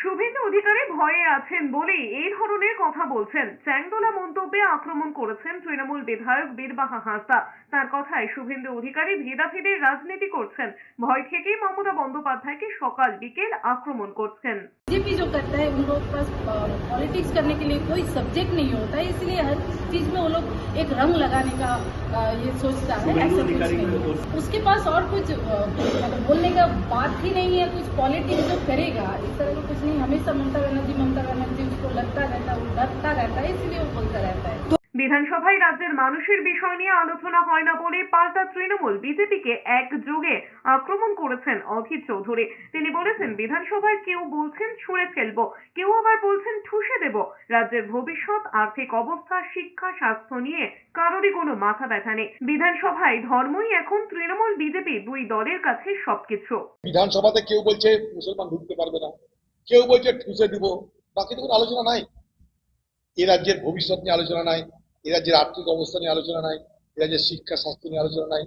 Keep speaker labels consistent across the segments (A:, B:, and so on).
A: শুভেন্দু অধিকারী ভয়ে আছেন বলেই এই ধরনের কথা বলছেন। চ্যাংদোলা মন্তব্যে আক্রমণ করেছেন তৃণমূল বিধায়ক বীরবাহা হাঁসদা। তার কথায় শুভেন্দু অধিকারী ভেদাভেদের রাজনীতি করছেন, ভয় থেকেই মমতা বন্দ্যোপাধ্যায়কে সকাল বিকেল আক্রমণ করছেন।
B: बीजेपी जो करता है उन लोग के पास पॉलिटिक्स करने के लिए कोई सब्जेक्ट नहीं होता है, इसलिए हर चीज में वो लोग एक रंग लगाने का ये सोचता है। ऐसा कुछ नहीं, उसके पास और कुछ मतलब बोलने का बात ही नहीं है। कुछ पॉलिटिक्स जो करेगा इस तरह का कुछ नहीं। हमेशा ममता बनर्जी उसको लगता रहता है, वो डरता रहता है, इसलिए वो बोलता रहता है।
A: বিধানসভায় রাজ্যের মানুষের বিষয় নিয়ে আলোচনা হয় না বলে পাল্টা তৃণমূল বিজেপিকে একযোগে আক্রমণ করেছেন অধীর চৌধুরী। তিনি বলেছেন, বিধানসভায় কেউ বলছেন ছুঁড়ে ফেলবো, কেউ আবার বলছেন ঠুসে দেব। রাজ্যের ভবিষ্যৎ, আর্থিক অবস্থা, শিক্ষা, স্বাস্থ্য নিয়ে কারোরই কোনো মাথা ব্যথা নেই। বিধানসভায় ধর্মই এখন তৃণমূল বিজেপি দুই দলের কাছে সবকিছু।
C: বিধানসভাতে কেউ বলছে মুসলমান ঢুকতে পারবে না, কেউ বলছে ঠুসে দিব, বাকি তো কোনো আলোচনা নাই। এ রাজ্যের ভবিষ্যৎ নিয়ে আলোচনা নাই, এ রাজ্যের আর্থিক অবস্থা নিয়ে আলোচনা নাই, এ রাজ্যের শিক্ষা স্বাস্থ্য নিয়ে আলোচনা নাই,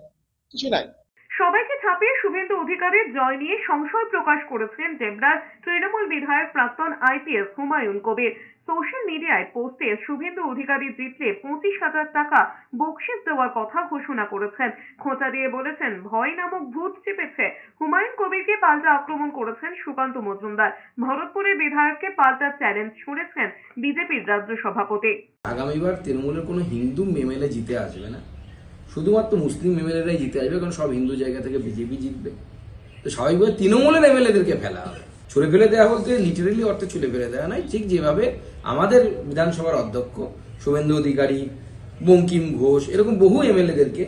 C: কিছু নাই।
A: সবাইকে ছাপিয়ে শুভেন্দু অধিকারীর জয় নিয়ে সংশয় প্রকাশ করেছেন ডেবরার তৃণমূল বিধায়ক প্রাক্তন আইপিএস হুমায়ুন কবির। সোশ্যাল মিডিয়ায় পোস্টে শুভেন্দু অধিকারী জিতলে 25,000 টাকা বকশিস দেওয়ার কথা ঘোষণা করেছেন। খোঁচা দিয়ে বলেছেন, ভয় নামক ভূত চেপেছে। হুমায়ুন কবিরকে পাল্টা আক্রমণ করেছেন সুকান্ত মজুমদার। ভরতপুরের বিধায়ককে পাল্টা চ্যালেঞ্জ ছুড়েছেন বিজেপির রাজ্য সভাপতি।
D: আগামীবার তৃণমূলের কোনো হিন্দু এমএলএ জিতে আসবে না, শুধুমাত্র মুসলিম এমএলএরাই জিতে আসবে, কারণ সব হিন্দু জায়গা থেকে বিজেপি জিতবে। তো স্বাভাবিকভাবে তৃণমূলের এমএলএদেরকে ফেলা হবে। ছুড়ে ফেলে দেওয়া বলতে লিটারেলি অর্থে ছুড়ে ফেলে দেওয়া নয়, ঠিক যেভাবে আমাদের বিধানসভার অধ্যক্ষ শুভেন্দু অধিকারী, বঙ্কিম ঘোষ, এরকম বহু এমএলএদেরকে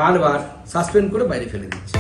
D: বারবার সাসপেন্ড করে বাইরে ফেলে দিচ্ছে।